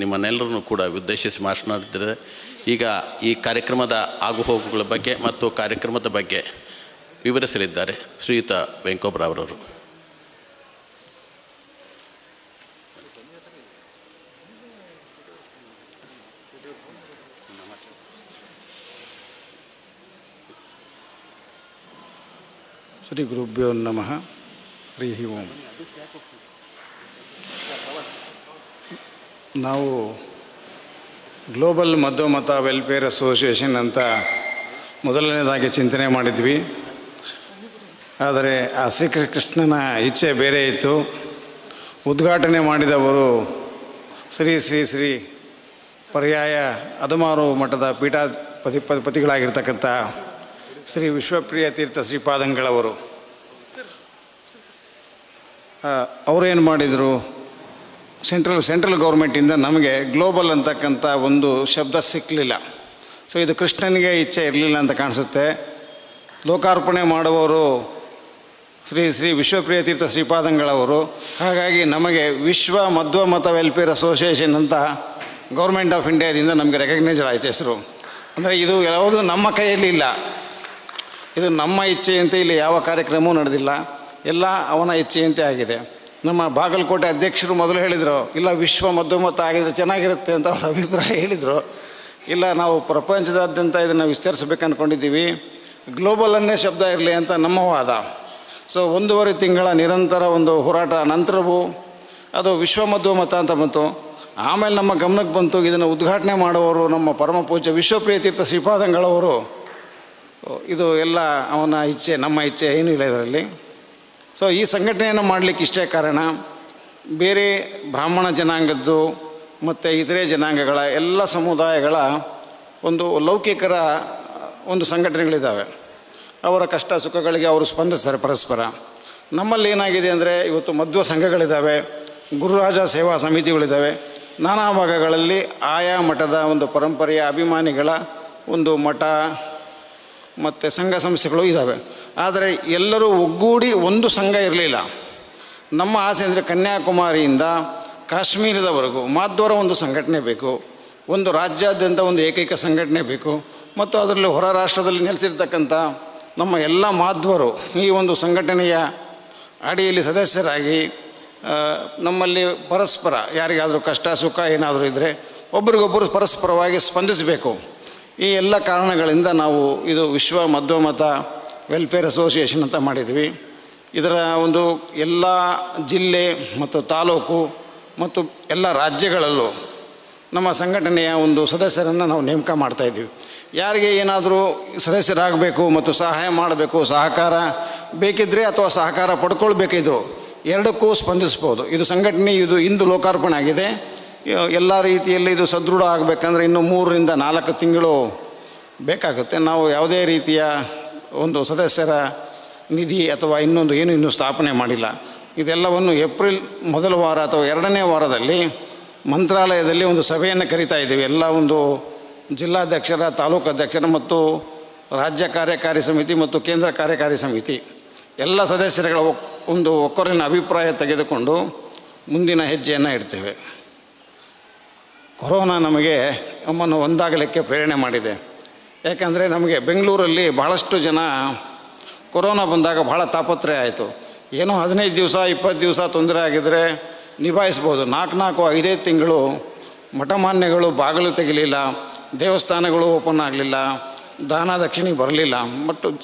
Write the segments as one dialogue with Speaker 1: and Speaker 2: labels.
Speaker 1: ನಿಮ್ಮನ್ನೆಲ್ಲರನ್ನು ಕೂಡ ಉದ್ದೇಶಿಸಿ ಮಾತನಾಡ್ತಿದ್ದಾರೆ. ಈಗ ಈ ಕಾರ್ಯಕ್ರಮದ ಆಗುಹೋಗುಗಳ ಬಗ್ಗೆ ಮತ್ತು ಕಾರ್ಯಕ್ರಮದ ಬಗ್ಗೆ ವಿವರಿಸಲಿದ್ದಾರೆ ಶ್ರೀಯುತ ವೆಂಕೋಬ್ರಾವ್ರವರು.
Speaker 2: ಶ್ರೀ ಗುರುಭ್ಯೋ ನಮಃ. ಹರಿ ಓಂ. ನಾವು ಗ್ಲೋಬಲ್ ಮಧ್ವಮತ ವೆಲ್ಫೇರ್ ಅಸೋಸಿಯೇಷನ್ ಅಂತ ಮೊದಲನೇದಾಗಿ ಚಿಂತನೆ ಮಾಡಿದ್ವಿ. ಆದರೆ ಆ ಶ್ರೀಕೃಷ್ಣನ ಇಚ್ಛೆ ಬೇರೆ ಇತ್ತು. ಉದ್ಘಾಟನೆ ಮಾಡಿದವರು ಶ್ರೀ ಶ್ರೀ ಶ್ರೀ ಪರ್ಯಾಯ ಅದಮಾರು ಮಠದ ಪೀಠಾಧಿಪತಿಗಳಾಗಿರ್ತಕ್ಕಂಥ ಶ್ರೀ ವಿಶ್ವಪ್ರಿಯ ತೀರ್ಥ ಶ್ರೀಪಾದಂಗಳವರು. ಅವರೇನು ಮಾಡಿದರು, ಸೆಂಟ್ರಲ್ ಗೌರ್ಮೆಂಟಿಂದ ನಮಗೆ ಗ್ಲೋಬಲ್ ಅಂತಕ್ಕಂಥ ಒಂದು ಶಬ್ದ ಸಿಕ್ಕಲಿಲ್ಲ. ಸೊ ಇದು ಕೃಷ್ಣನಿಗೆ ಇಚ್ಛೆ ಇರಲಿಲ್ಲ ಅಂತ ಕಾಣಿಸುತ್ತೆ. ಲೋಕಾರ್ಪಣೆ ಮಾಡುವವರು ಶ್ರೀ ಶ್ರೀ ವಿಶ್ವಪ್ರಿಯ ತೀರ್ಥ ಶ್ರೀಪಾದಂಗಳವರು. ಹಾಗಾಗಿ ನಮಗೆ ವಿಶ್ವ ಮಧ್ವಮತ ವೆಲ್ಫೇರ್ ಅಸೋಸಿಯೇಷನ್ ಅಂತ ಗೌರ್ಮೆಂಟ್ ಆಫ್ ಇಂಡಿಯಾದಿಂದ ನಮಗೆ ರೆಕಗ್ನೈಸ್ಡ್ ಆಯಿತು ಹೆಸರು. ಅಂದರೆ ಇದು ಯಾವುದು ನಮ್ಮ ಕೈಯಲ್ಲಿ ಇಲ್ಲ, ಇದು ನಮ್ಮ ಇಚ್ಛೆಯಂತೆ ಇಲ್ಲಿ ಯಾವ ಕಾರ್ಯಕ್ರಮವೂ ನಡೆದಿಲ್ಲ, ಎಲ್ಲ ಅವನ ಇಚ್ಛೆಯಂತೆ ಆಗಿದೆ. ನಮ್ಮ ಬಾಗಲಕೋಟೆ ಅಧ್ಯಕ್ಷರು ಮೊದಲು ಹೇಳಿದರು, ಇಲ್ಲ ವಿಶ್ವ ಮಧ್ವಮತ ಆಗಿದರೆ ಚೆನ್ನಾಗಿರುತ್ತೆ ಅಂತ ಅವರ ಅಭಿಪ್ರಾಯ ಹೇಳಿದರು. ಇಲ್ಲ, ನಾವು ಪ್ರಪಂಚದಾದ್ಯಂತ ಇದನ್ನು ವಿಸ್ತರಿಸಬೇಕು ಅಂದ್ಕೊಂಡಿದ್ದೀವಿ, ಗ್ಲೋಬಲ್ ಅನ್ನೇ ಶಬ್ದ ಇರಲಿ ಅಂತ ನಮ್ಮ ವಾದ. ಸೊ 1.5 ತಿಂಗಳ ನಿರಂತರ ಒಂದು ಹೋರಾಟ ನಂತರವೂ ಅದು ವಿಶ್ವ ಮಧ್ವಮತ ಅಂತ ಬಂತು. ಆಮೇಲೆ ನಮ್ಮ ಗಮನಕ್ಕೆ ಬಂತು, ಇದನ್ನು ಉದ್ಘಾಟನೆ ಮಾಡುವವರು ನಮ್ಮ ಪರಮ ಪೂಜ್ಯ ವಿಶ್ವಪ್ರಿಯ ತೀರ್ಥ ಶ್ರೀಪಾದಂಗಳವರು. ಇದು ಎಲ್ಲ ಅವನ ಇಚ್ಛೆ, ನಮ್ಮ ಇಚ್ಛೆ ಏನೂ ಇಲ್ಲ ಇದರಲ್ಲಿ. ಸೊ ಈ ಸಂಘಟನೆಯನ್ನು ಮಾಡಲಿಕ್ಕೆ ಇಷ್ಟೇ ಕಾರಣ, ಬೇರೆ ಬ್ರಾಹ್ಮಣ ಜನಾಂಗದ್ದು ಮತ್ತು ಇತರೆ ಜನಾಂಗಗಳ ಎಲ್ಲ ಸಮುದಾಯಗಳ ಒಂದು ಲೌಕಿಕರ ಒಂದು ಸಂಘಟನೆಗಳಿದ್ದಾವೆ. ಅವರ ಕಷ್ಟ ಸುಖಗಳಿಗೆ ಅವರು ಸ್ಪಂದಿಸ್ತಾರೆ ಪರಸ್ಪರ. ನಮ್ಮಲ್ಲಿ ಏನಾಗಿದೆ ಅಂದರೆ, ಇವತ್ತು ಮಧ್ವ ಸಂಘಗಳಿದ್ದಾವೆ, ಗುರುರಾಜ ಸೇವಾ ಸಮಿತಿಗಳಿದ್ದಾವೆ. ನಾನಾ ಭಾಗಗಳಲ್ಲಿ ಆಯಾ ಮಠದ ಒಂದು ಪರಂಪರೆಯ ಅಭಿಮಾನಿಗಳ ಒಂದು ಮಠ ಮತ್ತು ಸಂಘ ಸಂಸ್ಥೆಗಳು ಇದ್ದಾವೆ. ಆದರೆ ಎಲ್ಲರೂ ಒಗ್ಗೂಡಿ ಒಂದು ಸಂಘ ಇರಲಿಲ್ಲ. ನಮ್ಮ ಆಸೆ ಅಂದರೆ ಕನ್ಯಾಕುಮಾರಿಯಿಂದ ಕಾಶ್ಮೀರದವರೆಗೂ ಮಾಧ್ವರ ಒಂದು ಸಂಘಟನೆ ಬೇಕು, ಒಂದು ರಾಜ್ಯಾದ್ಯಂತ ಒಂದು ಏಕೈಕ ಸಂಘಟನೆ ಬೇಕು. ಮತ್ತು ಅದರಲ್ಲಿ ಹೊರ ರಾಷ್ಟ್ರದಲ್ಲಿ ನೆಲೆಸಿರ್ತಕ್ಕಂಥ ನಮ್ಮ ಎಲ್ಲ ಮಾಧ್ವರು ಈ ಒಂದು ಸಂಘಟನೆಯ ಅಡಿಯಲ್ಲಿ ಸದಸ್ಯರಾಗಿ ನಮ್ಮಲ್ಲಿ ಪರಸ್ಪರ ಯಾರಿಗಾದರೂ ಕಷ್ಟ ಸುಖ ಏನಾದರೂ ಇದ್ದರೆ ಒಬ್ರಿಗೊಬ್ಬರು ಪರಸ್ಪರವಾಗಿ ಸ್ಪಂದಿಸಬೇಕು. ಈ ಎಲ್ಲ ಕಾರಣಗಳಿಂದ ನಾವು ಇದು ವಿಶ್ವ ಮಧ್ವಮತ ವೆಲ್ಫೇರ್ ಅಸೋಸಿಯೇಷನ್ ಅಂತ ಮಾಡಿದ್ವಿ. ಇದರ ಒಂದು ಎಲ್ಲ ಜಿಲ್ಲೆ ಮತ್ತು ತಾಲೂಕು ಮತ್ತು ಎಲ್ಲ ರಾಜ್ಯಗಳಲ್ಲೂ ನಮ್ಮ ಸಂಘಟನೆಯ ಒಂದು ಸದಸ್ಯರನ್ನು ನಾವು ನೇಮಕ ಮಾಡ್ತಾಯಿದ್ದೀವಿ. ಯಾರಿಗೆ ಏನಾದರೂ ಸದಸ್ಯರಾಗಬೇಕು ಮತ್ತು ಸಹಾಯ ಮಾಡಬೇಕು, ಸಹಕಾರ ಬೇಕಿದ್ದರೆ ಅಥವಾ ಸಹಕಾರ ಪಡ್ಕೊಳ್ಬೇಕಿದ್ರು ಎರಡಕ್ಕೂ ಸ್ಪಂದಿಸ್ಬೋದು. ಇದು ಸಂಘಟನೆ ಇದು ಇಂದು ಲೋಕಾರ್ಪಣೆ ಆಗಿದೆ. ಎಲ್ಲ ರೀತಿಯಲ್ಲಿ ಇದು ಸದೃಢ ಆಗಬೇಕಂದ್ರೆ ಇನ್ನೂ 3 ರಿಂದ 4 ತಿಂಗಳು ಬೇಕಾಗುತ್ತೆ. ನಾವು ಯಾವುದೇ ರೀತಿಯ ಒಂದು ಸದಸ್ಯರ ನಿಧಿ ಅಥವಾ ಇನ್ನೂ ಸ್ಥಾಪನೆ ಮಾಡಿಲ್ಲ. ಇದೆಲ್ಲವನ್ನು ಏಪ್ರಿಲ್ ಮೊದಲ ವಾರ ಅಥವಾ 2ನೇ ವಾರದಲ್ಲಿ ಮಂತ್ರಾಲಯದಲ್ಲಿ ಒಂದು ಸಭೆಯನ್ನು ಕರಿತಾ ಇದ್ದೀವಿ. ಎಲ್ಲ ಒಂದು ಜಿಲ್ಲಾಧ್ಯಕ್ಷರ, ತಾಲೂಕು ಅಧ್ಯಕ್ಷರ ಮತ್ತು ರಾಜ್ಯ ಕಾರ್ಯಕಾರಿ ಸಮಿತಿ ಮತ್ತು ಕೇಂದ್ರ ಕಾರ್ಯಕಾರಿ ಸಮಿತಿ ಎಲ್ಲ ಸದಸ್ಯರುಗಳ ಒಂದು ಒಕ್ಕೊರಲಿನ ಅಭಿಪ್ರಾಯ ತೆಗೆದುಕೊಂಡು ಮುಂದಿನ ಹೆಜ್ಜೆಯನ್ನು ಇಡ್ತೇವೆ. ಕೊರೋನಾ ನಮ್ಮನ್ನು ಒಂದಾಗಲಿಕ್ಕೆ ಪ್ರೇರಣೆ ಮಾಡಿದೆ. ಯಾಕಂದರೆ ನಮಗೆ ಬೆಂಗಳೂರಲ್ಲಿ ಬಹಳಷ್ಟು ಜನ ಕೊರೋನಾ ಬಂದಾಗ ಬಹಳ ತಾಪತ್ರಯ ಆಯಿತು. ಏನೋ 15 ದಿವಸ 20 ದಿವಸ ತೊಂದರೆ ಆಗಿದ್ದರೆ ನಿಭಾಯಿಸ್ಬೋದು. 4-5 ತಿಂಗಳು ಮಠಮಾನ್ಯಗಳು ಬಾಗಿಲು ತೆಗಿಲಿಲ್ಲ, ದೇವಸ್ಥಾನಗಳು ಓಪನ್ ಆಗಲಿಲ್ಲ, ದಾನ ದಕ್ಷಿಣೆ ಬರಲಿಲ್ಲ.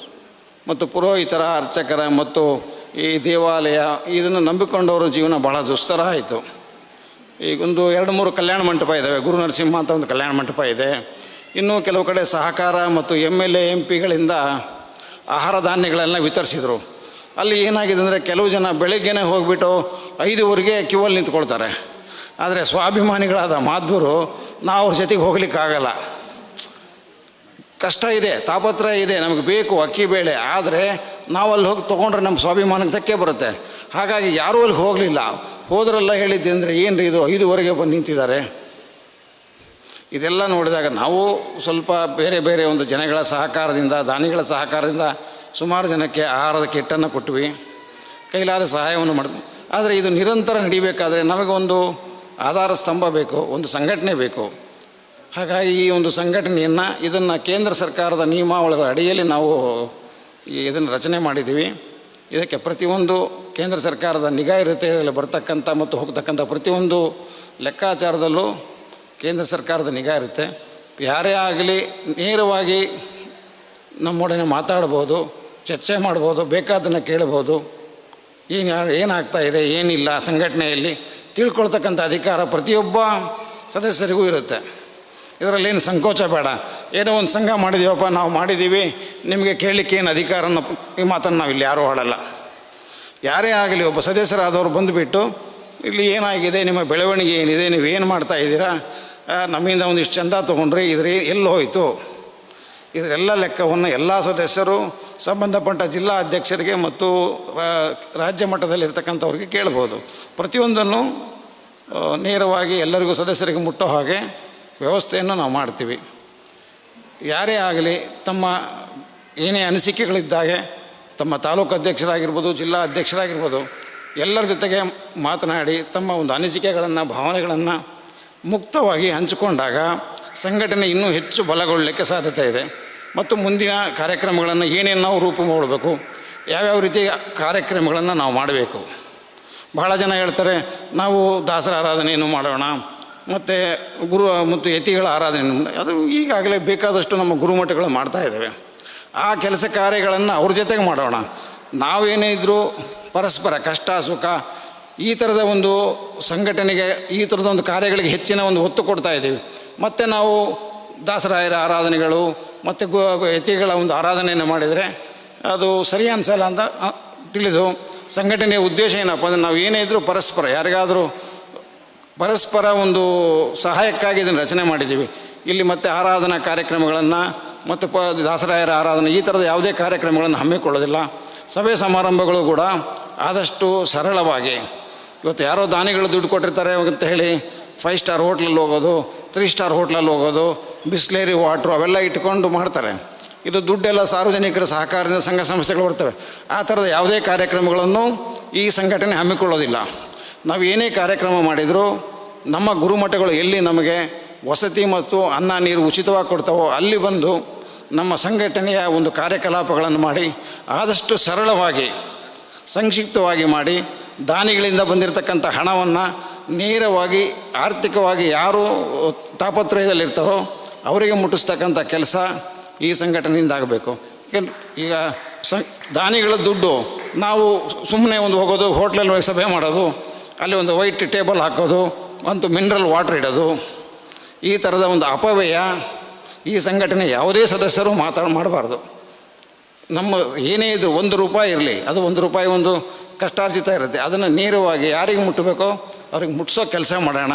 Speaker 2: ಮತ್ತು ಪುರೋಹಿತರ, ಅರ್ಚಕರ ಮತ್ತು ಈ ದೇವಾಲಯ ಇದನ್ನು ನಂಬಿಕೊಂಡವರ ಜೀವನ ಭಾಳ ದುಸ್ತರ ಆಯಿತು. ಈಗೊಂದು 2-3 ಕಲ್ಯಾಣ ಮಂಟಪ ಇದ್ದಾವೆ. ಗುರು ನರಸಿಂಹ ಅಂತ ಒಂದು ಕಲ್ಯಾಣ ಮಂಟಪ ಇದೆ. ಇನ್ನೂ ಕೆಲವು ಕಡೆ ಸಹಕಾರ ಮತ್ತು MLA MP ಗಳಿಂದ ಆಹಾರ ಧಾನ್ಯಗಳೆಲ್ಲ ವಿತರಿಸಿದರು. ಅಲ್ಲಿ ಏನಾಗಿದೆ ಅಂದರೆ, ಕೆಲವು ಜನ ಬೆಳಗ್ಗೆನೇ ಹೋಗಿಬಿಟ್ಟು 5 ಕ್ಯೂವಲ್ಲಿ ನಿಂತ್ಕೊಳ್ತಾರೆ. ಆದರೆ ಸ್ವಾಭಿಮಾನಿಗಳಾದ ಮಾಧ್ವರು ನಾವು ಅವ್ರ ಜೊತೆಗೆ ಹೋಗ್ಲಿಕ್ಕಾಗಲ್ಲ. ಕಷ್ಟ ಇದೆ, ತಾಪತ್ರಯ ಇದೆ, ನಮಗೆ ಬೇಕು ಅಕ್ಕಿ ಬೇಳೆ. ಆದರೆ ನಾವು ಅಲ್ಲಿ ಹೋಗಿ ತೊಗೊಂಡ್ರೆ ನಮ್ಮ ಸ್ವಾಭಿಮಾನಕ್ಕೆ ಧಕ್ಕೆ ಬರುತ್ತೆ. ಹಾಗಾಗಿ ಯಾರೂ ಅಲ್ಲಿ ಹೋಗಲಿಲ್ಲ. ಹೋದ್ರೆಲ್ಲ ಹೇಳಿದ್ದೆ ಅಂದರೆ, ಏನು ರೀ ಇದು 5 ಬಂದು ನಿಂತಿದ್ದಾರೆ. ಇದೆಲ್ಲ ನೋಡಿದಾಗ ನಾವು ಸ್ವಲ್ಪ ಬೇರೆ ಒಂದು ಜನಗಳ ಸಹಕಾರದಿಂದ, ದಾನಿಗಳ ಸಹಕಾರದಿಂದ ಸುಮಾರು ಜನಕ್ಕೆ ಆಹಾರದ ಕಿಟ್ಟನ್ನು ಕೊಟ್ವಿ, ಕೈಲಾದ ಸಹಾಯವನ್ನು ಮಾಡಿದ್ವಿ. ಆದರೆ ಇದು ನಿರಂತರ ನಡಿಬೇಕಾದ್ರೆ ನಮಗೊಂದು ಆಧಾರ ಸ್ತಂಭ ಬೇಕು, ಒಂದು ಸಂಘಟನೆ ಬೇಕು. ಹಾಗಾಗಿ ಈ ಒಂದು ಸಂಘಟನೆಯನ್ನು ಇದನ್ನು ಕೇಂದ್ರ ಸರ್ಕಾರದ ನಿಯಮಾವಳಿಗಳ ಅಡಿಯಲ್ಲಿ ನಾವು ಇದನ್ನು ರಚನೆ ಮಾಡಿದ್ದೀವಿ. ಇದಕ್ಕೆ ಪ್ರತಿಯೊಂದು ಕೇಂದ್ರ ಸರ್ಕಾರದ ನಿಗಾ ಇರುತ್ತೆ. ಇದರಲ್ಲಿ ಬರ್ತಕ್ಕಂಥ ಮತ್ತು ಹೋಗ್ತಕ್ಕಂಥ ಪ್ರತಿಯೊಂದು ಲೆಕ್ಕಾಚಾರದಲ್ಲೂ ಕೇಂದ್ರ ಸರ್ಕಾರದ ನಿಗಾ ಇರುತ್ತೆ. ಯಾರೇ ಆಗಲಿ ನೇರವಾಗಿ ನಮ್ಮೊಡನೆ ಮಾತಾಡ್ಬೋದು, ಚರ್ಚೆ ಮಾಡ್ಬೋದು, ಬೇಕಾದನ್ನು ಕೇಳ್ಬೋದು. ಏನಾಗ್ತಾ ಇದೆ ಏನಿಲ್ಲ ಸಂಘಟನೆಯಲ್ಲಿ ತಿಳ್ಕೊಳ್ತಕ್ಕಂಥ ಅಧಿಕಾರ ಪ್ರತಿಯೊಬ್ಬ ಸದಸ್ಯರಿಗೂ ಇರುತ್ತೆ. ಇದರಲ್ಲೇನು ಸಂಕೋಚ ಬೇಡ. ಏನೋ ಒಂದು ಸಂಘ ಮಾಡಿದ್ದೀವಪ್ಪ, ನಾವು ಮಾಡಿದ್ದೀವಿ, ನಿಮಗೆ ಕೇಳಲಿಕ್ಕೆ ಏನು ಅಧಿಕಾರ ಅನ್ನೋ ಈ ಮಾತನ್ನು ನಾವು ಇಲ್ಲಿ ಯಾರೂ ಆಡಲ್ಲ. ಯಾರೇ ಆಗಲಿ ಒಬ್ಬ ಸದಸ್ಯರಾದವರು ಬಂದುಬಿಟ್ಟು ಇಲ್ಲಿ ಏನಾಗಿದೆ, ನಿಮ್ಮ ಬೆಳವಣಿಗೆ ಏನಿದೆ, ನೀವು ಏನು ಮಾಡ್ತಾಯಿದ್ದೀರಾ, ನಮ್ಮಿಂದ ಒಂದಿಷ್ಟು ಚಂದ ತೊಗೊಂಡ್ರಿ, ಇದ್ರ ಎಲ್ಲಿ ಹೋಯಿತು, ಇದರೆಲ್ಲ ಲೆಕ್ಕವನ್ನು ಎಲ್ಲ ಸದಸ್ಯರು ಸಂಬಂಧಪಟ್ಟ ಜಿಲ್ಲಾ ಅಧ್ಯಕ್ಷರಿಗೆ ಮತ್ತು ರಾಜ್ಯ ಮಟ್ಟದಲ್ಲಿರ್ತಕ್ಕಂಥವ್ರಿಗೆ ಕೇಳ್ಬೋದು. ಪ್ರತಿಯೊಂದನ್ನು ನೇರವಾಗಿ ಎಲ್ಲರಿಗೂ ಸದಸ್ಯರಿಗೆ ಮುಟ್ಟೋ ಹಾಗೆ ವ್ಯವಸ್ಥೆಯನ್ನು ನಾವು ಮಾಡ್ತೀವಿ. ಯಾರೇ ಆಗಲಿ ತಮ್ಮ ಏನೇ ಅನಿಸಿಕೆಗಳಿದ್ದಾಗೆ ತಮ್ಮ ತಾಲೂಕು ಅಧ್ಯಕ್ಷರಾಗಿರ್ಬೋದು, ಜಿಲ್ಲಾ ಅಧ್ಯಕ್ಷರಾಗಿರ್ಬೋದು, ಎಲ್ಲರ ಜೊತೆಗೆ ಮಾತನಾಡಿ ತಮ್ಮ ಒಂದು ಅನಿಸಿಕೆಗಳನ್ನು, ಭಾವನೆಗಳನ್ನು ಮುಕ್ತವಾಗಿ ಹಂಚಿಕೊಂಡಾಗ ಸಂಘಟನೆ ಇನ್ನೂ ಹೆಚ್ಚು ಬಲಗೊಳ್ಳಲಿಕ್ಕೆ ಸಾಧ್ಯತೆ ಇದೆ. ಮತ್ತು ಮುಂದಿನ ಕಾರ್ಯಕ್ರಮಗಳನ್ನು ಏನೇನು ನಾವು ರೂಪ ಮಾಡಬೇಕು, ಯಾವ್ಯಾವ ರೀತಿಯ ಕಾರ್ಯಕ್ರಮಗಳನ್ನು ನಾವು ಮಾಡಬೇಕು. ಬಹಳ ಜನ ಹೇಳ್ತಾರೆ, ನಾವು ದಾಸರ ಆರಾಧನೆಯನ್ನು ಮಾಡೋಣ, ಮತ್ತು ಗುರು ಮತ್ತು ಯತಿಗಳ ಆರಾಧನೆ. ಅದು ಈಗಾಗಲೇ ಬೇಕಾದಷ್ಟು ನಮ್ಮ ಗುರುಮಠಗಳು ಮಾಡ್ತಾ ಇದ್ದೇವೆ. ಆ ಕೆಲಸ ಕಾರ್ಯಗಳನ್ನು ಅವ್ರ ಜೊತೆಗೆ ಮಾಡೋಣ. ನಾವೇನೇ ಇದ್ದರೂ ಪರಸ್ಪರ ಕಷ್ಟ ಸುಖ ಈ ಥರದ ಒಂದು ಸಂಘಟನೆಗೆ, ಈ ಥರದ ಒಂದು ಕಾರ್ಯಗಳಿಗೆ ಹೆಚ್ಚಿನ ಒಂದು ಒತ್ತು ಕೊಡ್ತಾ ಇದ್ದೀವಿ. ಮತ್ತು ನಾವು ದಾಸರಾಯರ ಆರಾಧನೆಗಳು ಮತ್ತು ಯತಿಗಳ ಒಂದು ಆರಾಧನೆಯನ್ನು ಮಾಡಿದರೆ ಅದು ಸರಿ ಅನಿಸಲ್ಲ ಅಂತ ತಿಳಿದು ಸಂಘಟನೆಯ ಉದ್ದೇಶ ಏನಪ್ಪ ಅಂದರೆ ನಾವು ಏನೇ ಇದ್ದರೂ ಪರಸ್ಪರ ಯಾರಿಗಾದರೂ ಪರಸ್ಪರ ಒಂದು ಸಹಾಯಕ್ಕಾಗಿ ಇದನ್ನು ರಚನೆ ಮಾಡಿದ್ದೀವಿ. ಇಲ್ಲಿ ಮತ್ತು ಆರಾಧನಾ ಕಾರ್ಯಕ್ರಮಗಳನ್ನು ಮತ್ತು ದಾಸರಾಯರ ಆರಾಧನೆ ಈ ಥರದ ಯಾವುದೇ ಕಾರ್ಯಕ್ರಮಗಳನ್ನು ಹಮ್ಮಿಕೊಳ್ಳೋದಿಲ್ಲ. ಸಭೆ ಸಮಾರಂಭಗಳು ಕೂಡ ಆದಷ್ಟು ಸರಳವಾಗಿ, ಇವತ್ತು ಯಾರೋ ದಾನಿಗಳು ದುಡ್ಡು ಕೊಟ್ಟಿರ್ತಾರೆ ಅಂತ ಹೇಳಿ 5 ಸ್ಟಾರ್ ಹೋಟ್ಲಲ್ಲಿ ಹೋಗೋದು, 3 ಸ್ಟಾರ್ ಹೋಟ್ಲಲ್ಲಿ ಹೋಗೋದು, ಬಿಸ್ಲೇರಿ ವಾಟ್ರು ಅವೆಲ್ಲ ಇಟ್ಕೊಂಡು ಮಾಡ್ತಾರೆ. ಇದು ದುಡ್ಡೆಲ್ಲ ಸಾರ್ವಜನಿಕರ ಸಹಕಾರದಿಂದ ಸಂಘ ಸಂಸ್ಥೆಗಳು ಬರ್ತವೆ. ಆ ಥರದ ಯಾವುದೇ ಕಾರ್ಯಕ್ರಮಗಳನ್ನು ಈ ಸಂಘಟನೆ ಹಮ್ಮಿಕೊಳ್ಳೋದಿಲ್ಲ. ನಾವು ಏನೇ ಕಾರ್ಯಕ್ರಮ ಮಾಡಿದರೂ ನಮ್ಮ ಗುರುಮಠಗಳು ಎಲ್ಲಿ ನಮಗೆ ವಸತಿ ಮತ್ತು ಅನ್ನ ನೀರು ಉಚಿತವಾಗಿ ಕೊಡ್ತಾವೋ ಅಲ್ಲಿ ಬಂದು ನಮ್ಮ ಸಂಘಟನೆಯ ಒಂದು ಕಾರ್ಯಕಲಾಪಗಳನ್ನು ಮಾಡಿ ಆದಷ್ಟು ಸರಳವಾಗಿ ಸಂಕ್ಷಿಪ್ತವಾಗಿ ಮಾಡಿ ದಾನಿಗಳಿಂದ ಬಂದಿರತಕ್ಕಂಥ ಹಣವನ್ನು ನೇರವಾಗಿ ಆರ್ಥಿಕವಾಗಿ ಯಾರು ತಾಪತ್ರಯದಲ್ಲಿರ್ತಾರೋ ಅವರಿಗೆ ಮುಟ್ಟಿಸ್ತಕ್ಕಂಥ ಕೆಲಸ ಈ ಸಂಘಟನೆಯಿಂದ ಆಗಬೇಕು. ಈಗ ದಾನಿಗಳ ದುಡ್ಡು ನಾವು ಸುಮ್ಮನೆ ಒಂದು ಹೋಗೋದು, ಹೋಟ್ಲಲ್ಲಿ ಸಭೆ ಮಾಡೋದು, ಅಲ್ಲಿ ಒಂದು ವೈಟ್ ಟೇಬಲ್ ಹಾಕೋದು, ಮತ್ತು ಮಿನರಲ್ ವಾಟ್ರ್ ಇಡೋದು, ಈ ಥರದ ಒಂದು ಅಪವ್ಯಯ ಈ ಸಂಘಟನೆ ಯಾವುದೇ ಸದಸ್ಯರು ಮಾಡಬಾರ್ದು. ನಮ್ಮ ಏನೇ ಇದ್ದರೂ 1 ರೂಪಾಯಿ ಇರಲಿ, ಅದು 1 ರೂಪಾಯಿ ಒಂದು ಕಷ್ಟಾರ್ಜಿತ ಇರುತ್ತೆ, ಅದನ್ನು ನೇರವಾಗಿ ಯಾರಿಗೆ ಮುಟ್ಟಬೇಕೋ ಅವ್ರಿಗೆ ಮುಟ್ಟಿಸೋ ಕೆಲಸ ಮಾಡೋಣ.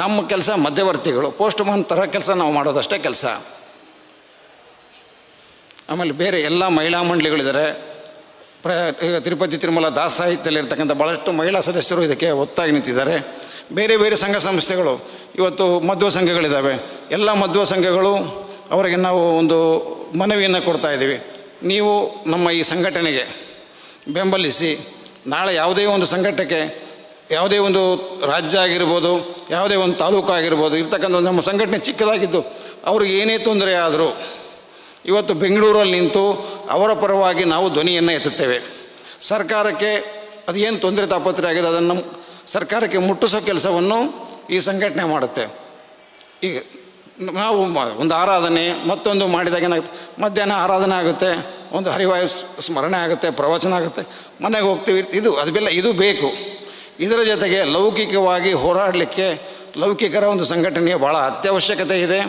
Speaker 2: ನಮ್ಮ ಕೆಲಸ ಮಧ್ಯವರ್ತಿಗಳು, ಪೋಸ್ಟ್ಮನ್ ಥರ ಕೆಲಸ ನಾವು ಮಾಡೋದಷ್ಟೇ ಕೆಲಸ. ಆಮೇಲೆ ಬೇರೆ ಎಲ್ಲ ಮಹಿಳಾ ಮಂಡಳಿಗಳಿದ್ದಾರೆ. ಈಗ ತಿರುಪತಿ ತಿರುಮಲ ದಾಸ ಸಾಹಿತ್ಯದಲ್ಲಿರ್ತಕ್ಕಂಥ ಭಾಳಷ್ಟು ಮಹಿಳಾ ಸದಸ್ಯರು ಇದಕ್ಕೆ ಒತ್ತಾಗಿ ನಿಂತಿದ್ದಾರೆ. ಬೇರೆ ಬೇರೆ ಸಂಘ ಸಂಸ್ಥೆಗಳು, ಇವತ್ತು ಮಧ್ವ ಸಂಘಗಳಿದ್ದಾವೆ. ಎಲ್ಲ ಮಧ್ವ ಸಂಘಗಳು ಅವರಿಗೆ ನಾವು ಒಂದು ಮನವಿಯನ್ನು ಕೊಡ್ತಾಯಿದ್ದೀವಿ, ನೀವು ನಮ್ಮ ಈ ಸಂಘಟನೆಗೆ ಬೆಂಬಲಿಸಿ, ನಾಳೆ ಯಾವುದೇ ಒಂದು ಸಂಘಟನೆಗೆ, ಯಾವುದೇ ಒಂದು ರಾಜ್ಯ ಆಗಿರ್ಬೋದು, ಯಾವುದೇ ಒಂದು ತಾಲೂಕು ಆಗಿರ್ಬೋದು, ಇರ್ತಕ್ಕಂಥ ನಮ್ಮ ಸಂಘಟನೆ ಚಿಕ್ಕದಾಗಿದ್ದು ಅವ್ರಿಗೆ ಏನೇ ತೊಂದರೆ ಆದರೂ ಇವತ್ತು ಬೆಂಗಳೂರಲ್ಲಿ ನಿಂತು ಅವರ ಪರವಾಗಿ ನಾವು ಧ್ವನಿಯನ್ನು ಎತ್ತುತ್ತೇವೆ. ಸರ್ಕಾರಕ್ಕೆ ಅದೇನು ತೊಂದರೆ ತಾಪತ್ರೆ ಆಗಿದೆ ಅದನ್ನು ಸರ್ಕಾರಕ್ಕೆ ಮುಟ್ಟಿಸೋ ಕೆಲಸವನ್ನು ಈ ಸಂಘಟನೆ ಮಾಡುತ್ತೆ. ಈಗ ನಾವು ಒಂದು ಆರಾಧನೆ ಮತ್ತೊಂದು ಮಾಡಿದಾಗ ಏನಾಗುತ್ತೆ, ಮಧ್ಯಾಹ್ನ ಆರಾಧನೆ ಆಗುತ್ತೆ, ಒಂದು ಹರಿವಾಯು ಸ್ಮರಣೆ ಆಗುತ್ತೆ, ಪ್ರವಚನ ಆಗುತ್ತೆ, ಮನೆಗೆ ಹೋಗ್ತೀವಿ. ಇದು ಬೇಕು. ಇದರ ಜೊತೆಗೆ ಲೌಕಿಕವಾಗಿ ಹೋರಾಡಲಿಕ್ಕೆ ಲೌಕಿಕರ ಒಂದು ಸಂಘಟನೆಯ ಭಾಳ ಅತ್ಯವಶ್ಯಕತೆ ಇದೆ.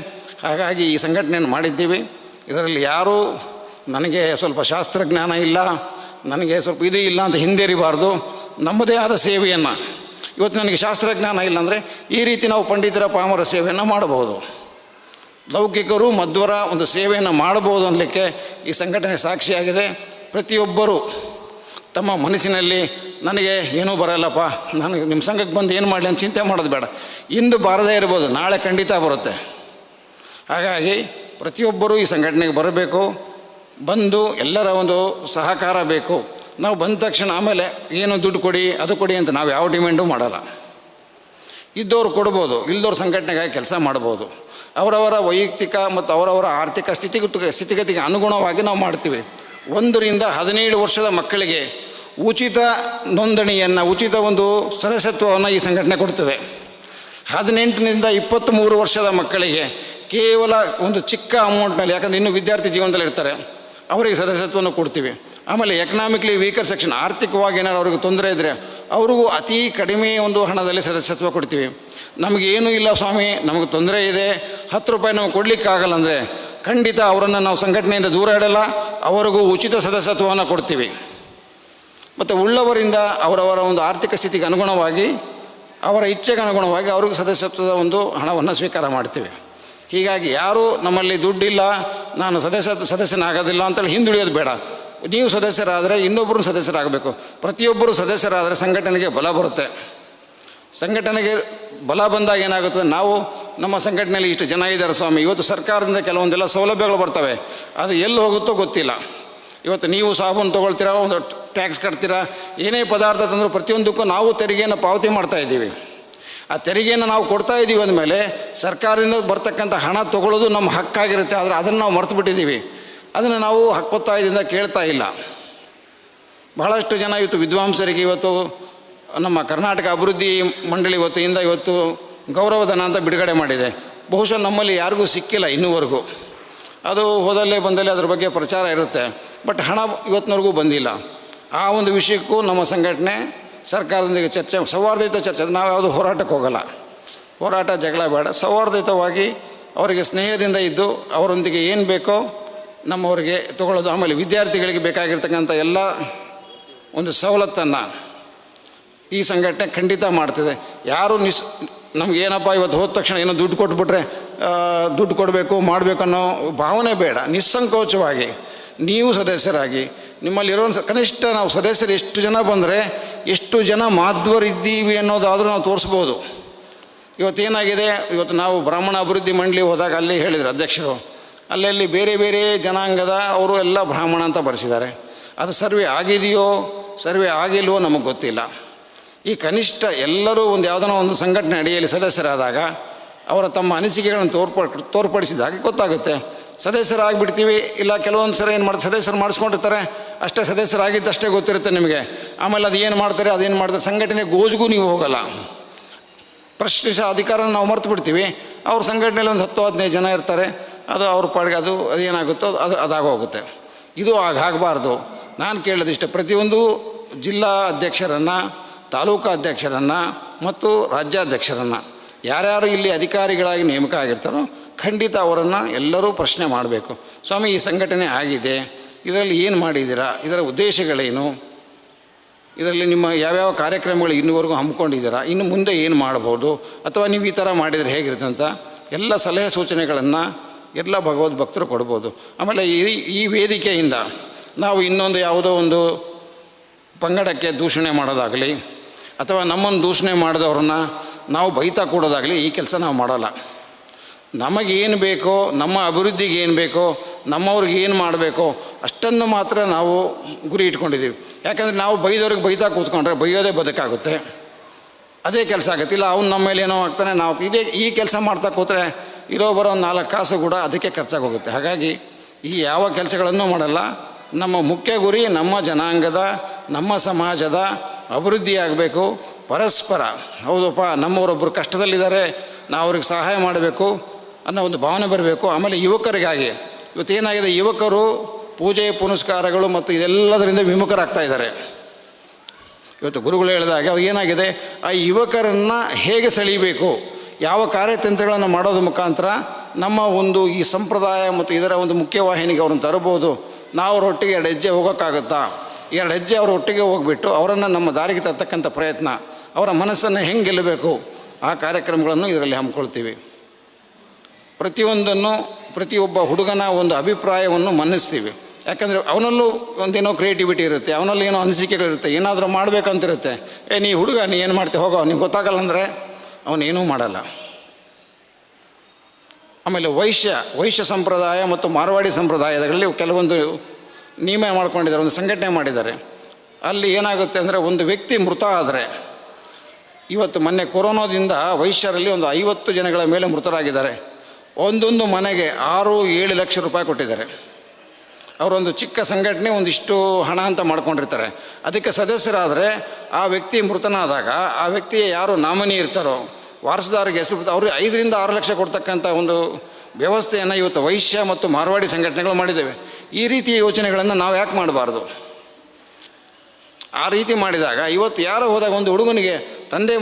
Speaker 2: ಹಾಗಾಗಿ ಈ ಸಂಘಟನೆಯನ್ನು ಮಾಡಿದ್ದೀವಿ. ಇದರಲ್ಲಿ ಯಾರೂ ನನಗೆ ಸ್ವಲ್ಪ ಶಾಸ್ತ್ರಜ್ಞಾನ ಇಲ್ಲ, ನನಗೆ ಸ್ವಲ್ಪ ಇದು ಇಲ್ಲ ಅಂತ ಹಿಂದೇರಿಬಾರ್ದು. ನಮ್ಮದೇ ಆದ ಸೇವೆಯನ್ನು, ಇವತ್ತು ನನಗೆ ಶಾಸ್ತ್ರಜ್ಞಾನ ಇಲ್ಲ ಅಂದರೆ ಈ ರೀತಿ ನಾವು ಪಂಡಿತರ ಪಾಮರ ಸೇವೆಯನ್ನು ಮಾಡಬಹುದು. ಲೌಕಿಕರು ಮಧ್ವರ ಒಂದು ಸೇವೆಯನ್ನು ಮಾಡಬಹುದು ಅನ್ನಲಿಕ್ಕೆ ಈ ಸಂಘಟನೆ ಸಾಕ್ಷಿಯಾಗಿದೆ. ಪ್ರತಿಯೊಬ್ಬರೂ ತಮ್ಮ ಮನಸ್ಸಿನಲ್ಲಿ ನನಗೆ ಏನೂ ಬರಲ್ಲಪ್ಪ, ನನಗೆ ನಿಮ್ಮ ಸಂಘಕ್ಕೆ ಬಂದು ಏನು ಮಾಡಲಿ ಅಂತ ಚಿಂತೆ ಮಾಡೋದು ಬೇಡ. ಇಂದು ಬಾರದೇ ಇರ್ಬೋದು, ನಾಳೆ ಖಂಡಿತ ಬರುತ್ತೆ. ಹಾಗಾಗಿ ಪ್ರತಿಯೊಬ್ಬರೂ ಈ ಸಂಘಟನೆಗೆ ಬರಬೇಕು, ಬಂದು ಎಲ್ಲರ ಒಂದು ಸಹಕಾರ ಬೇಕು. ನಾವು ಬಂದ ತಕ್ಷಣ ಆಮೇಲೆ ಏನು ದುಡ್ಡು ಕೊಡಿ ಅದು ಕೊಡಿ ಅಂತ ನಾವು ಯಾವ ಡಿಮ್ಯಾಂಡು ಮಾಡಲ್ಲ. ಇದ್ದವ್ರು ಕೊಡ್ಬೋದು, ಇಲ್ಲದವ್ರು ಸಂಘಟನೆಗಾಗಿ ಕೆಲಸ ಮಾಡ್ಬೋದು. ಅವರವರ ವೈಯಕ್ತಿಕ ಮತ್ತು ಅವರವರ ಆರ್ಥಿಕ ಸ್ಥಿತಿಗತಿಗೆ ಅನುಗುಣವಾಗಿ ನಾವು ಮಾಡ್ತೀವಿ. 1 ರಿಂದ 17 ವರ್ಷದ ಮಕ್ಕಳಿಗೆ ಉಚಿತ ನೋಂದಣಿಯನ್ನು, ಉಚಿತ ಒಂದು ಸದಸ್ಯತ್ವವನ್ನು ಈ ಸಂಘಟನೆ ಕೊಡ್ತದೆ. 18 ರಿಂದ 23 ವರ್ಷದ ಮಕ್ಕಳಿಗೆ ಕೇವಲ ಒಂದು ಚಿಕ್ಕ ಅಮೌಂಟ್ನಲ್ಲಿ, ಯಾಕಂದರೆ ಇನ್ನೂ ವಿದ್ಯಾರ್ಥಿ ಜೀವನದಲ್ಲಿ ಇರ್ತಾರೆ, ಅವರಿಗೆ ಸದಸ್ಯತ್ವವನ್ನು ಕೊಡ್ತೀವಿ. ಆಮೇಲೆ ಎಕನಾಮಿಕ್ಲಿ ವೀಕರ್ ಸೆಕ್ಷನ್, ಆರ್ಥಿಕವಾಗಿ ಏನಾದ್ರು ಅವ್ರಿಗೆ ತೊಂದರೆ ಇದ್ದರೆ ಅವ್ರಿಗೂ ಅತಿ ಕಡಿಮೆ ಒಂದು ಹಣದಲ್ಲಿ ಸದಸ್ಯತ್ವ ಕೊಡ್ತೀವಿ. ನಮಗೇನೂ ಇಲ್ಲ ಸ್ವಾಮಿ, ನಮಗೆ ತೊಂದರೆ ಇದೆ, 10 ರೂಪಾಯಿ ನಮಗೆ ಕೊಡಲಿಕ್ಕಾಗಲ್ಲ ಅಂದರೆ ಖಂಡಿತ ಅವರನ್ನು ನಾವು ಸಂಘಟನೆಯಿಂದ ದೂರ ಇಡಲ್ಲ, ಅವರಿಗೂ ಉಚಿತ ಸದಸ್ಯತ್ವವನ್ನು ಕೊಡ್ತೀವಿ. ಮತ್ತು ಉಳ್ಳವರಿಂದ ಅವರವರ ಒಂದು ಆರ್ಥಿಕ ಸ್ಥಿತಿಗೆ ಅನುಗುಣವಾಗಿ, ಅವರ ಇಚ್ಛೆಗೆ ಅನುಗುಣವಾಗಿ ಅವ್ರಿಗೂ ಸದಸ್ಯತ್ವದ ಒಂದು ಹಣವನ್ನು ಸ್ವೀಕಾರ ಮಾಡ್ತೀವಿ. ಹೀಗಾಗಿ ಯಾರೂ ನಮ್ಮಲ್ಲಿ ದುಡ್ಡಿಲ್ಲ, ನಾನು ಸದಸ್ಯನಾಗೋದಿಲ್ಲ ಅಂತೇಳಿ ಹಿಂದುಳಿಯೋದು ಬೇಡ. ನೀವು ಸದಸ್ಯರಾದರೆ ಇನ್ನೊಬ್ಬರು ಸದಸ್ಯರಾಗಬೇಕು. ಪ್ರತಿಯೊಬ್ಬರು ಸದಸ್ಯರಾದರೆ ಸಂಘಟನೆಗೆ ಬಲ ಬರುತ್ತೆ. ಸಂಘಟನೆಗೆ ಬಲ ಬಂದಾಗ ಏನಾಗುತ್ತದೆ, ನಾವು ನಮ್ಮ ಸಂಘಟನೆಯಲ್ಲಿ ಇಷ್ಟು ಜನ ಇದ್ದಾರೆ ಸ್ವಾಮಿ, ಇವತ್ತು ಸರ್ಕಾರದಿಂದ ಕೆಲವೊಂದೆಲ್ಲ ಸೌಲಭ್ಯಗಳು ಬರ್ತವೆ, ಅದು ಎಲ್ಲಿ ಹೋಗುತ್ತೋ ಗೊತ್ತಿಲ್ಲ. ಇವತ್ತು ನೀವು ಸಾಬೂನು ತೊಗೊಳ್ತೀರಾ, ಒಂದು ಟ್ಯಾಕ್ಸ್ ಕಟ್ತೀರಾ, ಏನೇ ಪದಾರ್ಥ ತಂದರೂ ಪ್ರತಿಯೊಂದಕ್ಕೂ ನಾವು ತೆರಿಗೆಯನ್ನು ಪಾವತಿ ಮಾಡ್ತಾಯಿದ್ದೀವಿ. ಆ ತೆರಿಗೆಯನ್ನು ನಾವು ಕೊಡ್ತಾ ಇದ್ದೀವಿ ಅಂದಮೇಲೆ ಸರ್ಕಾರದಿಂದ ಬರ್ತಕ್ಕಂಥ ಹಣ ತೊಗೊಳ್ಳೋದು ನಮ್ಮ ಹಕ್ಕಾಗಿರುತ್ತೆ. ಆದರೆ ಅದನ್ನು ನಾವು ಮರೆತು ಬಿಟ್ಟಿದ್ದೀವಿ. ಅದನ್ನು ನಾವು ಹಕ್ಕೊತ್ತಾಯದಿಂದ ಕೇಳ್ತಾ ಇಲ್ಲ. ಬಹಳಷ್ಟು ಜನ ಇವತ್ತು ವಿದ್ವಾಂಸರಿಗೆ ಇವತ್ತು ನಮ್ಮ ಕರ್ನಾಟಕ ಅಭಿವೃದ್ಧಿ ಮಂಡಳಿ ವತಿಯಿಂದ ಇವತ್ತು ಗೌರವಧನ ಅಂತ ಬಿಡುಗಡೆ ಮಾಡಿದೆ. ಬಹುಶಃ ನಮ್ಮಲ್ಲಿ ಯಾರಿಗೂ ಸಿಕ್ಕಿಲ್ಲ ಇನ್ನೂವರೆಗೂ. ಅದು ಹೋದಲ್ಲೇ ಬಂದಲ್ಲೇ ಅದ್ರ ಬಗ್ಗೆ ಪ್ರಚಾರ ಇರುತ್ತೆ, ಬಟ್ ಹಣ ಇವತ್ತಿನವರೆಗೂ ಬಂದಿಲ್ಲ. ಆ ಒಂದು ವಿಷಯಕ್ಕೂ ನಮ್ಮ ಸಂಘಟನೆ ಸರ್ಕಾರದೊಂದಿಗೆ ಚರ್ಚೆ, ಸೌಹಾರ್ದಯುತ ಚರ್ಚೆ, ನಾವು ಯಾವುದು ಹೋರಾಟಕ್ಕೆ ಹೋಗಲ್ಲ, ಹೋರಾಟ ಜಗಳ ಬೇಡ, ಸೌಹಾರ್ದಯುತವಾಗಿ ಅವರಿಗೆ ಸ್ನೇಹದಿಂದ ಇದ್ದು ಅವರೊಂದಿಗೆ ಏನು ಬೇಕೋ ನಮ್ಮವರಿಗೆ ತಗೊಳ್ಳೋದು. ಆಮೇಲೆ ವಿದ್ಯಾರ್ಥಿಗಳಿಗೆ ಬೇಕಾಗಿರ್ತಕ್ಕಂಥ ಎಲ್ಲ ಒಂದು ಸವಲತ್ತನ್ನು ಈ ಸಂಘಟನೆ ಖಂಡಿತ ಮಾಡ್ತಿದೆ. ಯಾರು ನಮಗೇನಪ್ಪ ಇವತ್ತು ಹೋದ ತಕ್ಷಣ ಏನೋ ದುಡ್ಡು ಕೊಟ್ಬಿಟ್ರೆ ದುಡ್ಡು ಕೊಡಬೇಕು ಮಾಡಬೇಕು ಅನ್ನೋ ಭಾವನೆ ಬೇಡ. ನಿಸ್ಸಂಕೋಚವಾಗಿ ನೀವು ಸದಸ್ಯರಾಗಿ, ನಿಮ್ಮಲ್ಲಿರೋ ಕನಿಷ್ಠ ನಾವು ಸದಸ್ಯರು ಎಷ್ಟು ಜನ ಬಂದರೆ ಎಷ್ಟು ಜನ ಮಾಧ್ವರಿದ್ದೀವಿ ಅನ್ನೋದಾದರೂ ನಾವು ತೋರಿಸ್ಬೋದು. ಇವತ್ತೇನಾಗಿದೆ, ಇವತ್ತು ನಾವು ಬ್ರಾಹ್ಮಣ ಅಭಿವೃದ್ಧಿ ಮಂಡಳಿ ಹೋದಾಗ ಅಲ್ಲಿ ಹೇಳಿದರು ಅಧ್ಯಕ್ಷರು, ಅಲ್ಲಲ್ಲಿ ಬೇರೆ ಬೇರೆ ಜನಾಂಗದ ಅವರು ಎಲ್ಲ ಬ್ರಾಹ್ಮಣ ಅಂತ ಬರೆಸಿದ್ದಾರೆ. ಅದು ಸರ್ವೆ ಆಗಿದೆಯೋ ಸರ್ವೆ ಆಗಿಲ್ವೋ ನಮಗೆ ಗೊತ್ತಿಲ್ಲ. ಈ ಕನಿಷ್ಠ ಎಲ್ಲರೂ ಒಂದು ಯಾವುದೋ ಒಂದು ಸಂಘಟನೆ ಅಡಿಯಲ್ಲಿ ಸದಸ್ಯರಾದಾಗ ಅವರ ತಮ್ಮ ಅನಿಸಿಕೆಗಳನ್ನು ತೋರ್ಪಡಿಸಿದಾಗ ಗೊತ್ತಾಗುತ್ತೆ. ಸದಸ್ಯರಾಗಿಬಿಡ್ತೀವಿ, ಇಲ್ಲ ಕೆಲವೊಂದು ಸರಿ ಏನು ಮಾಡ್ತಾರೆ, ಸದಸ್ಯರು ಮಾಡಿಸ್ಕೊಂಡಿರ್ತಾರೆ, ಅಷ್ಟೇ ಸದಸ್ಯರಾಗಿದ್ದಷ್ಟೇ ಗೊತ್ತಿರುತ್ತೆ ನಿಮಗೆ. ಆಮೇಲೆ ಅದು ಏನು ಮಾಡ್ತಾರೆ, ಅದೇನು ಮಾಡ್ತಾರೆ, ಸಂಘಟನೆ ಗೋಜಿಗೂ ನೀವು ಹೋಗಲ್ಲ. ಪ್ರಶ್ನಿಸೋ ಅಧಿಕಾರನ ನಾವು ಮರ್ತು ಬಿಡ್ತೀವಿ. ಅವ್ರ ಸಂಘಟನೆಯಲ್ಲಿ ಒಂದು 10-15 ಜನ ಇರ್ತಾರೆ, ಅದು ಅವ್ರ ಪಾಡಿಗೆ ಅದೇನಾಗುತ್ತೋ ಅದಾಗೋಗುತ್ತೆ. ಇದು ಆಗಬಾರ್ದು. ನಾನು ಕೇಳೋದಿಷ್ಟೇ, ಪ್ರತಿಯೊಂದು ಜಿಲ್ಲಾ ಅಧ್ಯಕ್ಷರನ್ನು, ತಾಲೂಕು ಅಧ್ಯಕ್ಷರನ್ನು ಮತ್ತು ರಾಜ್ಯಾಧ್ಯಕ್ಷರನ್ನು ಯಾರ್ಯಾರು ಇಲ್ಲಿ ಅಧಿಕಾರಿಗಳಾಗಿ ನೇಮಕ ಆಗಿರ್ತಾರೋ ಖಂಡಿತ ಅವರನ್ನು ಎಲ್ಲರೂ ಪ್ರಶ್ನೆ ಮಾಡಬೇಕು. ಸ್ವಾಮಿ, ಈ ಸಂಘಟನೆ ಆಗಿದೆ, ಇದರಲ್ಲಿ ಏನು ಮಾಡಿದ್ದೀರಾ, ಇದರ ಉದ್ದೇಶಗಳೇನು, ಇದರಲ್ಲಿ ನಿಮ್ಮ ಯಾವ್ಯಾವ ಕಾರ್ಯಕ್ರಮಗಳು ಇನ್ನೂವರೆಗೂ ಹಮ್ಮಿಕೊಂಡಿದ್ದೀರಾ, ಇನ್ನು ಮುಂದೆ ಏನು ಮಾಡ್ಬೋದು, ಅಥವಾ ನೀವು ಈ ಥರ ಮಾಡಿದರೆ ಹೇಗಿರುತ್ತೆ ಅಂತ ಎಲ್ಲ ಸಲಹೆ ಸೂಚನೆಗಳನ್ನು ಎಲ್ಲ ಭಗವದ್ ಭಕ್ತರು ಕೊಡ್ಬೋದು. ಆಮೇಲೆ ಈ ವೇದಿಕೆಯಿಂದ ನಾವು ಇನ್ನೊಂದು ಯಾವುದೋ ಒಂದು ಪಂಗಡಕ್ಕೆ ದೂಷಣೆ ಮಾಡೋದಾಗಲಿ ಅಥವಾ ನಮ್ಮನ್ನು ದೂಷಣೆ ಮಾಡಿದವ್ರನ್ನ ನಾವು ಬೈತಾ ಕೊಡೋದಾಗಲಿ ಈ ಕೆಲಸ ನಾವು ಮಾಡೋಲ್ಲ. ನಮಗೇನು ಬೇಕೋ, ನಮ್ಮ ಅಭಿವೃದ್ಧಿಗೆ ಏನು ಬೇಕೋ, ನಮ್ಮವ್ರಿಗೆ ಏನು ಮಾಡಬೇಕೋ ಅಷ್ಟನ್ನು ಮಾತ್ರ ನಾವು ಗುರಿ ಇಟ್ಕೊಂಡಿದ್ದೀವಿ. ಯಾಕಂದರೆ ನಾವು ಬೈದವ್ರಿಗೆ ಬೈತಾ ಕೂತ್ಕೊಂಡ್ರೆ ಬೈಯೋದೇ ಬದುಕಾಗುತ್ತೆ, ಅದೇ ಕೆಲಸ ಆಗುತ್ತೆ. ಇಲ್ಲ ಅವ್ನು ನಮ್ಮ ಮೇಲೆ ಏನೋ ಆಗ್ತಾನೆ, ನಾವು ಈ ಕೆಲಸ ಮಾಡ್ತಾ ಕೂತ್ರೆ ಇರೋ ಬರೋ 4 ಕಾಸು ಕೂಡ ಅದಕ್ಕೆ ಖರ್ಚಾಗೋಗುತ್ತೆ. ಹಾಗಾಗಿ ಈ ಯಾವ ಕೆಲಸಗಳನ್ನು ಮಾಡಲ್ಲ. ನಮ್ಮ ಮುಖ್ಯ ಗುರಿ ನಮ್ಮ ಜನಾಂಗದ, ನಮ್ಮ ಸಮಾಜದ ಅಭಿವೃದ್ಧಿ ಆಗಬೇಕು. ಪರಸ್ಪರ ಹೌದಪ್ಪ, ನಮ್ಮವರೊಬ್ಬರು ಕಷ್ಟದಲ್ಲಿದ್ದಾರೆ, ನಾವು ಅವ್ರಿಗೆ ಸಹಾಯ ಮಾಡಬೇಕು ಅನ್ನೋ ಒಂದು ಭಾವನೆ ಬರಬೇಕು. ಆಮೇಲೆ ಯುವಕರಿಗಾಗಿ ಇವತ್ತೇನಾಗಿದೆ, ಯುವಕರು ಪೂಜೆ ಪುನಸ್ಕಾರಗಳು ಮತ್ತು ಇದೆಲ್ಲದರಿಂದ ವಿಮುಖರಾಗ್ತಾ ಇದ್ದಾರೆ. ಇವತ್ತು ಗುರುಗಳು ಹೇಳಿದಾಗ ಅದು ಏನಾಗಿದೆ, ಆ ಯುವಕರನ್ನು ಹೇಗೆ ಸೆಳೀಬೇಕು, ಯಾವ ಕಾರ್ಯತಂತ್ರಗಳನ್ನು ಮಾಡೋದ್ರ ಮುಖಾಂತರ ನಮ್ಮ ಒಂದು ಈ ಸಂಪ್ರದಾಯ ಮತ್ತು ಇದರ ಒಂದು ಮುಖ್ಯವಾಹಿನಿಗೆ ಅವ್ರನ್ನ ತರಬಹುದು. ನಾವು ಅವರೊಟ್ಟಿಗೆ 2 ಹೆಜ್ಜೆ ಹೋಗೋಕ್ಕಾಗುತ್ತಾ, 2 ಹೆಜ್ಜೆ ಅವರ ಒಟ್ಟಿಗೆ ಹೋಗಿಬಿಟ್ಟು ಅವರನ್ನು ನಮ್ಮ ದಾರಿಗೆ ತರ್ತಕ್ಕಂಥ ಪ್ರಯತ್ನ, ಅವರ ಮನಸ್ಸನ್ನು ಹೆಂಗೆ ಗೆಲ್ಲಬೇಕು ಆ ಕಾರ್ಯಕ್ರಮಗಳನ್ನು ಇದರಲ್ಲಿ ಹಮ್ಮಿಕೊಳ್ತೀವಿ. ಪ್ರತಿಯೊಂದನ್ನು ಪ್ರತಿಯೊಬ್ಬ ಹುಡುಗನ ಒಂದು ಅಭಿಪ್ರಾಯವನ್ನು ಮನ್ನಿಸ್ತೀವಿ. ಯಾಕಂದರೆ ಅವನಲ್ಲೂ ಒಂದೇನೋ ಕ್ರಿಯೇಟಿವಿಟಿ ಇರುತ್ತೆ, ಅವನಲ್ಲಿ ಏನೋ ಅನಿಸಿಕೆಗಳಿರುತ್ತೆ, ಏನಾದರೂ ಮಾಡಬೇಕಂತಿರುತ್ತೆ. ನೀ ಹುಡುಗ ನೀ ಏನು ಮಾಡ್ತೀವಿ, ಹೋಗೋ, ನಿಂಗೆ ಗೊತ್ತಾಗಲ್ಲ ಅಂದರೆ ಅವನೇನೂ ಮಾಡಲ್ಲ. ಆಮೇಲೆ ವೈಶ್ಯ ಸಂಪ್ರದಾಯ ಮತ್ತು ಮಾರವಾಡಿ ಸಂಪ್ರದಾಯದಲ್ಲಿ ಕೆಲವೊಂದು ನಿಯಮ ಮಾಡ್ಕೊಂಡಿದ್ದಾರೆ, ಒಂದು ಸಂಘಟನೆ ಮಾಡಿದ್ದಾರೆ. ಅಲ್ಲಿ ಏನಾಗುತ್ತೆ ಅಂದರೆ, ಒಂದು ವ್ಯಕ್ತಿ ಮೃತ ಆದರೆ ಇವತ್ತು ಮೊನ್ನೆ ಕೊರೋನಾದಿಂದ ವೈಶ್ಯರಲ್ಲಿ ಒಂದು 50 ಜನಗಳ ಮೇಲೆ ಮೃತರಾಗಿದ್ದಾರೆ. ಒಂದೊಂದು ಮನೆಗೆ 6-7 ಲಕ್ಷ ರೂಪಾಯಿ ಕೊಟ್ಟಿದ್ದಾರೆ. ಅವರೊಂದು ಚಿಕ್ಕ ಸಂಘಟನೆ ಒಂದಿಷ್ಟು ಹಣ ಅಂತ ಮಾಡ್ಕೊಂಡಿರ್ತಾರೆ. ಅದಕ್ಕೆ ಸದಸ್ಯರಾದರೆ ಆ ವ್ಯಕ್ತಿ ಮೃತನಾದಾಗ ಆ ವ್ಯಕ್ತಿಯ ಯಾರು ನಾಮಿನಿ ಇರ್ತಾರೋ ವಾರಸುದಾರರಿಗೆ ಹೆಸರು ಅವರು 5-6 ಲಕ್ಷ ಕೊಡ್ತಕ್ಕಂಥ ಒಂದು ವ್ಯವಸ್ಥೆಯನ್ನು ಇವತ್ತು ವೈಶ್ಯ ಮತ್ತು ಮಾರ್ವಾಡಿ ಸಂಘಟನೆಗಳು ಮಾಡಿದ್ದೇವೆ. ಈ ರೀತಿಯ ಯೋಚನೆಗಳನ್ನು ನಾವು ಯಾಕೆ ಮಾಡಬಾರ್ದು? ಆ ರೀತಿ ಮಾಡಿದಾಗ ಇವತ್ತು ಯಾರೋ ಹೋದಾಗ ಒಂದು ಹುಡುಗನಿಗೆ ತಂದೆ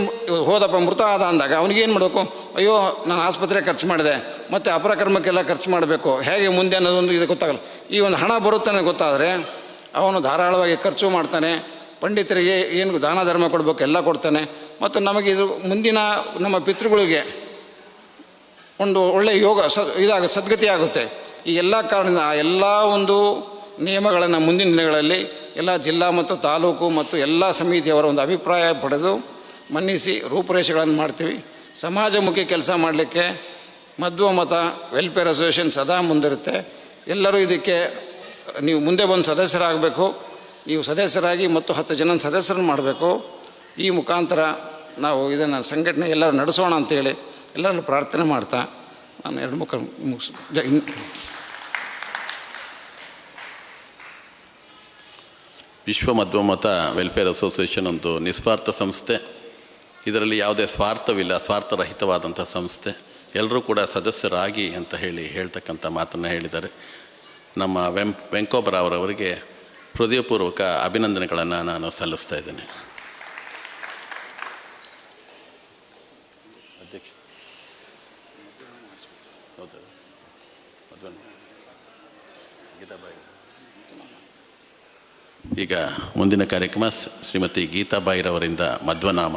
Speaker 2: ಹೋದಪ್ಪ ಮೃತ ಆದ ಅಂದಾಗ ಅವನಿಗೇನು ಮಾಡಬೇಕು? ಅಯ್ಯೋ ನಾನು ಆಸ್ಪತ್ರೆಗೆ ಖರ್ಚು ಮಾಡಿದೆ, ಮತ್ತು ಅಪರಕರ್ಮಕ್ಕೆಲ್ಲ ಖರ್ಚು ಮಾಡಬೇಕು, ಹೇಗೆ ಮುಂದೆ ಅನ್ನೋದೊಂದು ಇದು ಗೊತ್ತಾಗಲ್ಲ. ಈ ಒಂದು ಹಣ ಬರುತ್ತಾನೆ ಗೊತ್ತಾದರೆ ಅವನು ಧಾರಾಳವಾಗಿ ಖರ್ಚು ಮಾಡ್ತಾನೆ, ಪಂಡಿತರಿಗೆ ಏನು ದಾನ ಧರ್ಮ ಕೊಡಬೇಕು ಎಲ್ಲ ಕೊಡ್ತಾನೆ, ಮತ್ತು ನಮಗೆ ಇದು ಮುಂದಿನ ನಮ್ಮ ಪಿತೃಗಳಿಗೆ ಒಂದು ಒಳ್ಳೆಯ ಯೋಗ ಸದ್ಗತಿ ಆಗುತ್ತೆ. ಈ ಎಲ್ಲ ಕಾರಣದಿಂದ ಆ ಎಲ್ಲ ಒಂದು ನಿಯಮಗಳನ್ನು ಮುಂದಿನ ದಿನಗಳಲ್ಲಿ ಎಲ್ಲ ಜಿಲ್ಲಾ ಮತ್ತು ತಾಲೂಕು ಮತ್ತು ಎಲ್ಲ ಸಮಿತಿಯವರ ಒಂದು ಅಭಿಪ್ರಾಯ ಪಡೆದು ಮನ್ನಿಸಿ ರೂಪುರೇಷೆಗಳನ್ನು ಮಾಡ್ತೀವಿ. ಸಮಾಜಮುಖಿ ಕೆಲಸ ಮಾಡಲಿಕ್ಕೆ ಮಧ್ವ ಮತ ವೆಲ್ಫೇರ್ ಅಸೋಸಿಯೇಷನ್ ಸದಾ ಮುಂದಿರುತ್ತೆ. ಎಲ್ಲರೂ ಇದಕ್ಕೆ ನೀವು ಮುಂದೆ ಬಂದು ಸದಸ್ಯರಾಗಬೇಕು. ನೀವು ಸದಸ್ಯರಾಗಿ ಮತ್ತು 10 ಜನ ಸದಸ್ಯರನ್ನು ಮಾಡಬೇಕು. ಈ ಮುಖಾಂತರ ನಾವು ಇದನ್ನು ಸಂಘಟನೆ ಎಲ್ಲರೂ ನಡೆಸೋಣ ಅಂತೇಳಿ ಎಲ್ಲರಲ್ಲೂ ಪ್ರಾರ್ಥನೆ ಮಾಡ್ತಾ ನಾನು 2 ಮುಗಿಸ್
Speaker 1: ವಿಶ್ವ ಮಧ್ವಮತ ವೆಲ್ಫೇರ್ ಅಸೋಸಿಯೇಷನ್ ಒಂದು ನಿಸ್ವಾರ್ಥ ಸಂಸ್ಥೆ. ಇದರಲ್ಲಿ ಯಾವುದೇ ಸ್ವಾರ್ಥವಿಲ್ಲ, ಸ್ವಾರ್ಥರಹಿತವಾದಂಥ ಸಂಸ್ಥೆ. ಎಲ್ಲರೂ ಕೂಡ ಸದಸ್ಯರಾಗಿ ಅಂತ ಹೇಳ್ತಕ್ಕಂಥ ಮಾತನ್ನು ಹೇಳಿದ್ದಾರೆ. ನಮ್ಮ ವೆಂಕೋಬರಾವರವರಿಗೆ ಹೃದಯಪೂರ್ವಕ ಅಭಿನಂದನೆಗಳನ್ನು ನಾನು ಸಲ್ಲಿಸ್ತಾ ಇದ್ದೇನೆ. ಈಗ ಮುಂದಿನ ಕಾರ್ಯಕ್ರಮ ಶ್ರೀಮತಿ ಗೀತಾಬಾಯಿರವರಿಂದ ಮಧ್ವನಾಮ.